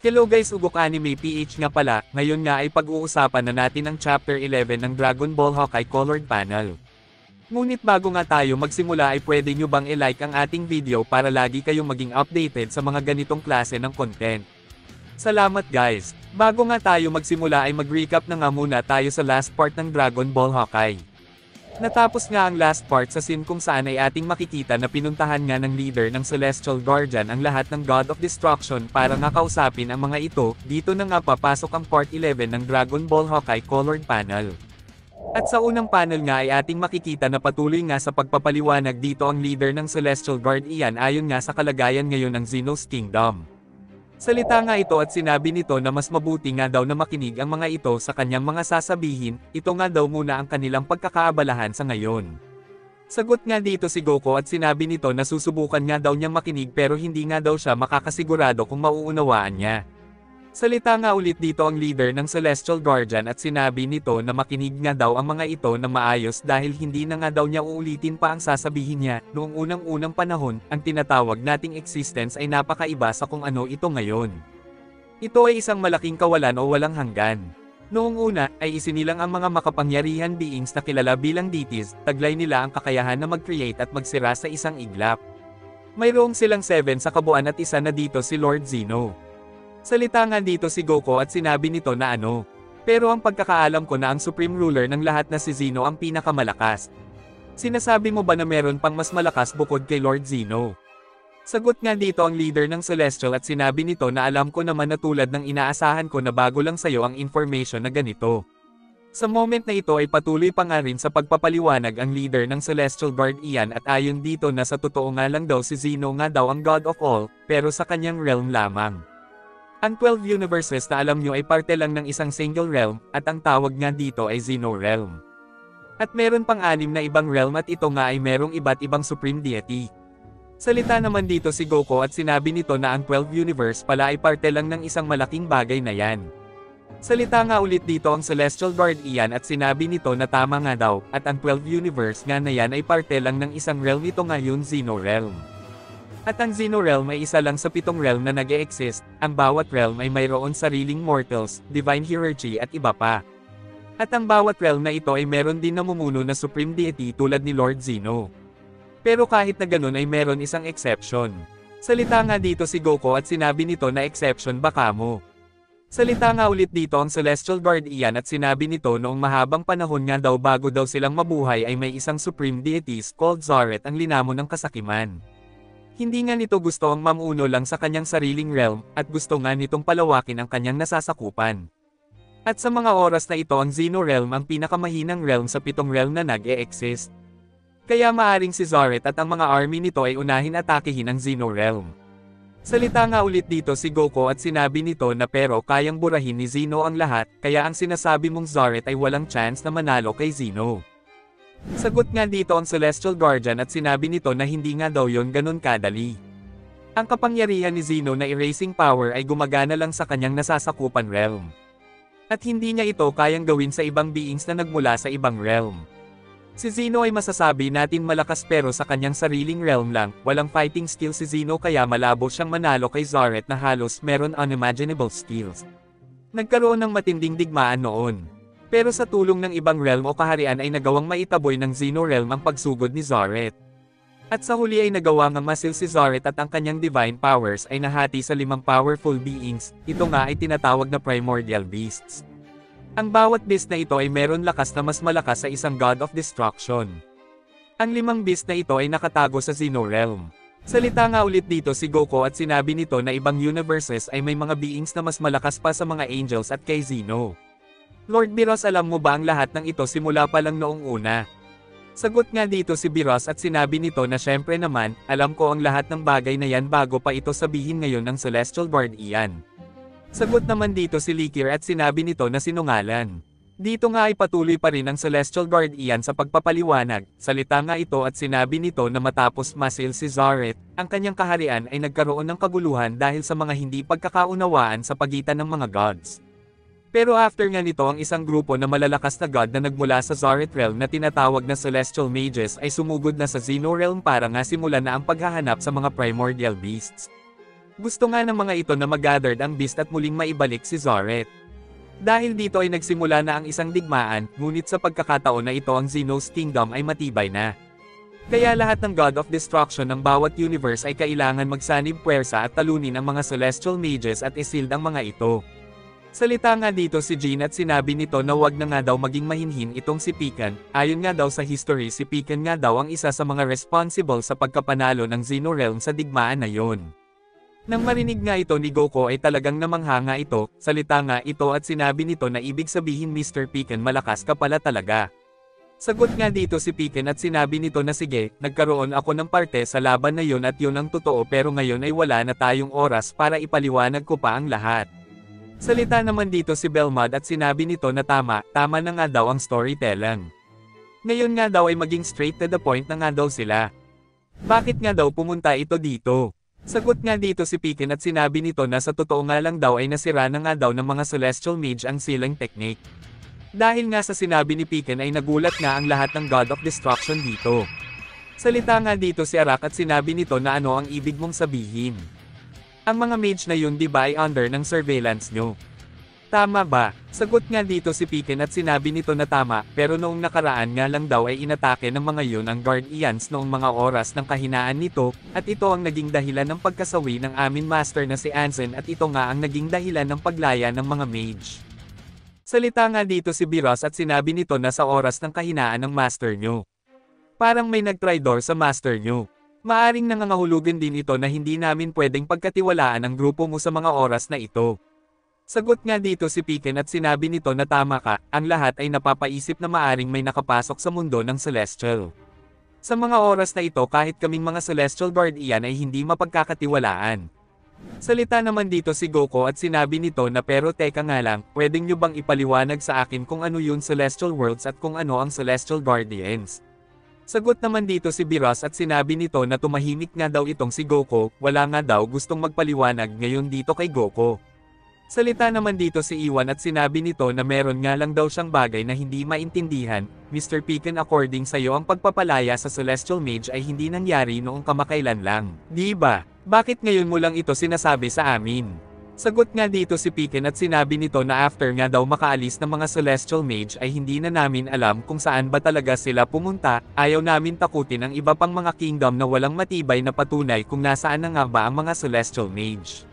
Hello guys, Ugok Anime PH nga pala, ngayon nga ay pag-uusapan na natin ang Chapter 11 ng Dragon Ball Hawkeye Colored Panel. Ngunit bago nga tayo magsimula ay pwede nyo bang i-like ang ating video para lagi kayong maging updated sa mga ganitong klase ng content. Salamat guys! Bago nga tayo magsimula ay mag-recap na nga muna tayo sa last part ng Dragon Ball Hawkeye. Natapos nga ang last part sa scene kung saan ay ating makikita na pinuntahan nga ng leader ng Celestial Guardian ang lahat ng God of Destruction para nga kausapin ang mga ito. Dito na nga papasok ang part 11 ng Dragon Ball Hawkeye Colored Panel. At sa unang panel nga ay ating makikita na patuloy nga sa pagpapaliwanag dito ang leader ng Celestial Guardian ayon nga sa kalagayan ngayon ng Xenos Kingdom. Salita nga ito at sinabi nito na mas mabuti nga daw na makinig ang mga ito sa kanyang mga sasabihin, ito nga daw muna ang kanilang pagkakaabalahan sa ngayon. Sagot nga dito si Goku at sinabi nito na susubukan nga daw niyang makinig pero hindi nga daw siya makakasigurado kung mauunawaan niya. Salita nga ulit dito ang leader ng Celestial Guardian at sinabi nito na makinig nga daw ang mga ito na maayos dahil hindi na nga daw niya uulitin pa ang sasabihin niya. Noong unang-unang panahon, ang tinatawag nating existence ay napakaiba sa kung ano ito ngayon. Ito ay isang malaking kawalan o walang hanggan. Noong una, ay isinilang ang mga makapangyarihan beings na kilala bilang deities, taglay nila ang kakayahan na mag-create at magsira sa isang iglap. Mayroong silang 7 sa kabuuan at isa na dito si Lord Zeno. Salita nga dito si Goku at sinabi nito na pero ang pagkakaalam ko na ang Supreme Ruler ng lahat na si Zeno ang pinakamalakas. Sinasabi mo ba na meron pang mas malakas bukod kay Lord Zeno? Sagot nga dito ang leader ng Celestial at sinabi nito na alam ko naman na tulad ng inaasahan ko na bago lang sayo ang information na ganito. Sa moment na ito ay patuloy pa nga rin sa pagpapaliwanag ang leader ng Celestial Guardian at ayon dito na sa totoo nga lang daw si Zeno nga daw ang God of all, pero sa kanyang realm lamang. Ang 12 universes na alam nyo ay parte lang ng isang single realm, at ang tawag nga dito ay Xeno Realm. At meron pang 6 na ibang realm at ito nga ay merong iba't ibang supreme deity. Salita naman dito si Goku at sinabi nito na ang 12 universe pala ay parte lang ng isang malaking bagay na yan. Salita nga ulit dito ang Celestial Guardian at sinabi nito na tama nga daw, at ang 12 universe nga na yan ay parte lang ng isang realm, ito nga yun Xeno Realm. At ang Xeno Realm ay isa lang sa 7 realm na nag-e-exist, ang bawat realm ay mayroon sariling mortals, divine hierarchy at iba pa. At ang bawat realm na ito ay meron din namumuno na supreme deity tulad ni Lord Zeno. Pero kahit na ganun ay meron isang exception. Salita nga dito si Goku at sinabi nito na exception baka mo. Salita nga ulit dito ang Celestial Guardian at sinabi nito noong mahabang panahon nga daw bago daw silang mabuhay ay may isang supreme deities called Zaret ang linamon ng kasakiman. Hindi nga nito gusto ang mamuno lang sa kanyang sariling realm, at gusto nga nitong palawakin ang kanyang nasasakupan. At sa mga oras na ito ang Xeno Realm ang pinakamahinang realm sa 7 realm na nag-e-exist. Kaya maaring si Zaret at ang mga army nito ay unahin atakehin ang Xeno Realm. Salita nga ulit dito si Goku at sinabi nito na pero kayang burahin ni Zeno ang lahat, kaya ang sinasabi mong Zaret ay walang chance na manalo kay Zeno. Sagot nga dito ang Celestial Guardian at sinabi nito na hindi nga daw yon ganun kadali. Ang kapangyarihan ni Zeno na erasing power ay gumagana lang sa kanyang nasasakupan realm. At hindi niya ito kayang gawin sa ibang beings na nagmula sa ibang realm. Si Zeno ay masasabi natin malakas pero sa kanyang sariling realm lang, walang fighting skill si Zeno kaya malabo siyang manalo kay Zaret na halos meron unimaginable skills. Nagkaroon ng matinding digmaan noon. Pero sa tulong ng ibang realm o kaharian ay nagawang maitaboy ng Xeno Realm ang pagsugod ni Zaret. At sa huli ay nagawa ng masil si Zaret at ang kanyang divine powers ay nahati sa 5 powerful beings, ito nga ay tinatawag na primordial beasts. Ang bawat beast na ito ay meron lakas na mas malakas sa isang God of Destruction. Ang 5 beast na ito ay nakatago sa Xeno Realm. Salita nga ulit dito si Goku at sinabi nito na ibang universes ay may mga beings na mas malakas pa sa mga angels at kay Zeno. Lord Biros, alam mo ba ang lahat ng ito simula pa lang noong una? Sagot nga dito si Biros at sinabi nito na syempre naman, alam ko ang lahat ng bagay na yan bago pa ito sabihin ngayon ng Celestial Guardian. Sagot naman dito si Likir at sinabi nito na sinungalan. Dito nga ay patuloy pa rin ang Celestial Guardian sa pagpapaliwanag, salita nga ito at sinabi nito na matapos masil si Zaret, ang kanyang kaharian ay nagkaroon ng kaguluhan dahil sa mga hindi pagkakaunawaan sa pagitan ng mga gods. Pero after nga nito ang isang grupo na malalakas na god na nagmula sa Zaret Realm na tinatawag na Celestial Mages ay sumugod na sa Xeno Realm para nga simulan na ang paghahanap sa mga primordial beasts. Gusto nga ng mga ito na mag-gathered ang beast at muling maibalik si Zoret. Dahil dito ay nagsimula na ang isang digmaan, ngunit sa pagkakataon na ito ang Xenos Kingdom ay matibay na. Kaya lahat ng God of Destruction ng bawat universe ay kailangan magsanib puwersa at talunin ang mga Celestial Mages at isild ang mga ito. Salita nga dito si Jean at sinabi nito na wag na nga daw maging mahinhin itong si Pican. Ayon nga daw sa history, si Pican nga daw ang isa sa mga responsible sa pagkapanalo ng Xeno Realm sa digmaan na yon. Nang marinig nga ito ni Goku ay talagang namangha nga ito, salita nga ito at sinabi nito na ibig sabihin Mr. Pican malakas ka pala talaga. Sagot nga dito si Pican at sinabi nito na sige, nagkaroon ako ng parte sa laban na yon at yon ang totoo pero ngayon ay wala na tayong oras para ipaliwanag ko pa ang lahat. Salita naman dito si Belmod at sinabi nito na tama na nga daw ang storytelling. Ngayon nga daw ay maging straight to the point na nga daw sila. Bakit nga daw pumunta ito dito? Sagot nga dito si Pican at sinabi nito na sa totoo nga lang daw ay nasira na nga daw ng mga Celestial Mage ang sealing technique. Dahil nga sa sinabi ni Pican ay nagulat nga ang lahat ng God of Destruction dito. Salita nga dito si Arak at sinabi nito na ano ang ibig mong sabihin. Ang mga mage na yun di ba ay under ng surveillance nyo? Tama ba? Sagot nga dito si Pican at sinabi nito na tama, pero noong nakaraan nga lang daw ay inatake ng mga yun ang Guardians noong mga oras ng kahinaan nito, at ito ang naging dahilan ng pagkasawi ng amin master na si Ansem at ito nga ang naging dahilan ng paglaya ng mga mage. Salita nga dito si Biros at sinabi nito na sa oras ng kahinaan ng master nyo. Parang may nag-tridor sa master nyo. Maaring nangangahulugan din ito na hindi namin pwedeng pagkatiwalaan ang grupo mo sa mga oras na ito. Sagot nga dito si Pican at sinabi nito na tama ka, ang lahat ay napapaisip na maaring may nakapasok sa mundo ng Celestial. Sa mga oras na ito kahit kaming mga Celestial Guardian ay hindi mapagkakatiwalaan. Salita naman dito si Goku at sinabi nito na pero teka nga lang, pwedeng nyo bang ipaliwanag sa akin kung ano yun Celestial Worlds at kung ano ang Celestial Guardians? Sagot naman dito si Biros at sinabi nito na tumahimik nga daw itong si Goku, wala nga daw gustong magpaliwanag ngayon dito kay Goku. Salita naman dito si Iwan at sinabi nito na meron nga lang daw siyang bagay na hindi maintindihan, Mr. Pican according sa iyo ang pagpapalaya sa Celestial Mage ay hindi nangyari noong kamakailan lang, di ba? Bakit ngayon mo lang ito sinasabi sa amin? Sagot nga dito si Pican at sinabi nito na after nga daw makaalis ng mga Celestial Mage ay hindi na namin alam kung saan ba talaga sila pumunta, ayaw namin takutin ang iba pang mga kingdom na walang matibay na patunay kung nasaan na nga ba ang mga Celestial Mage.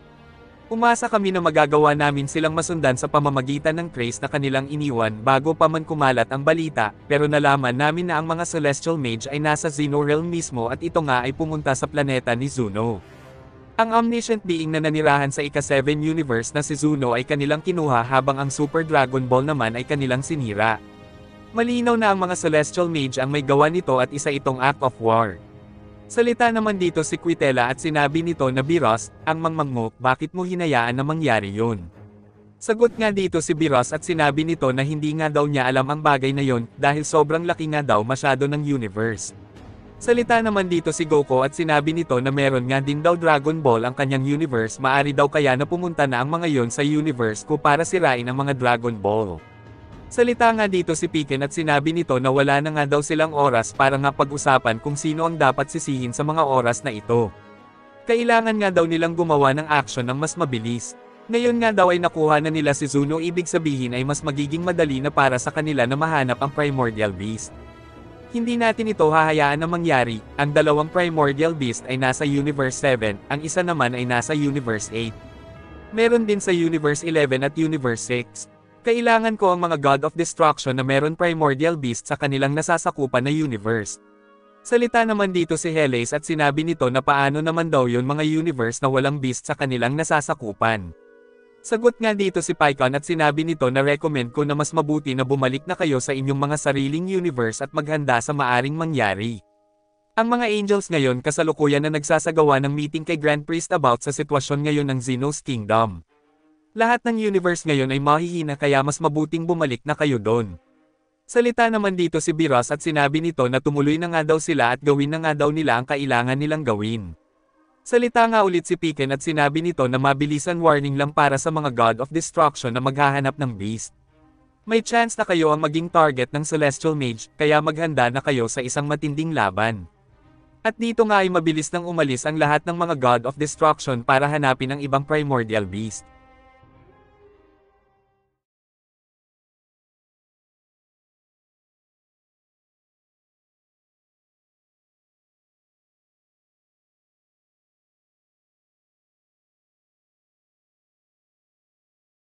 Umasa kami na magagawa namin silang masundan sa pamamagitan ng trace na kanilang iniwan bago pa man kumalat ang balita, pero nalaman namin na ang mga Celestial Mage ay nasa Xeno Realm mismo at ito nga ay pumunta sa planeta ni Zuno. Ang omniscient being na nanirahan sa ika-7 universe na si Zuno ay kanilang kinuha habang ang Super Dragon Ball naman ay kanilang sinira. Malinaw na ang mga Celestial Mage ang may gawa nito at isa itong act of war. Salita naman dito si Quitela at sinabi nito na Biros, ang mangmang bakit mo hinayaan na mangyari yun? Sagot nga dito si Biros at sinabi nito na hindi nga daw niya alam ang bagay na yon dahil sobrang laki nga daw masyado ng universe. Salita naman dito si Goku at sinabi nito na meron nga din daw Dragon Ball ang kanyang universe, maari daw kaya na pumunta na ang mga yon sa universe ko para sirain ang mga Dragon Ball. Salita nga dito si Pican at sinabi nito na wala na nga daw silang oras para nga pag-usapan kung sino ang dapat sisihin sa mga oras na ito. Kailangan nga daw nilang gumawa ng action ng mas mabilis. Ngayon nga daw ay nakuha na nila si Zuno, ibig sabihin ay mas magiging madali na para sa kanila na mahanap ang Primordial Beast. Hindi natin ito hahayaan na mangyari, ang dalawang Primordial Beast ay nasa Universe 7, ang isa naman ay nasa Universe 8. Meron din sa Universe 11 at Universe 6. Kailangan ko ang mga God of Destruction na meron Primordial Beast sa kanilang nasasakupan na universe. Salita naman dito si Helios at sinabi nito na paano naman daw yun mga universe na walang beast sa kanilang nasasakupan. Sagot nga dito si Pycon at sinabi nito na recommend ko na mas mabuti na bumalik na kayo sa inyong mga sariling universe at maghanda sa maaring mangyari. Ang mga angels ngayon kasalukuyan na nagsasagawa ng meeting kay Grand Priest about sa sitwasyon ngayon ng Xenos Kingdom. Lahat ng universe ngayon ay mahihina kaya mas mabuting bumalik na kayo doon. Salita naman dito si Biros at sinabi nito na tumuloy na nga daw sila at gawin na nga daw nila ang kailangan nilang gawin. Salita nga ulit si Pican at sinabi nito na mabilisan warning lang para sa mga God of Destruction na maghahanap ng beast. May chance na kayo ang maging target ng Celestial Mage, kaya maghanda na kayo sa isang matinding laban. At dito nga ay mabilis nang umalis ang lahat ng mga God of Destruction para hanapin ang ibang primordial beast.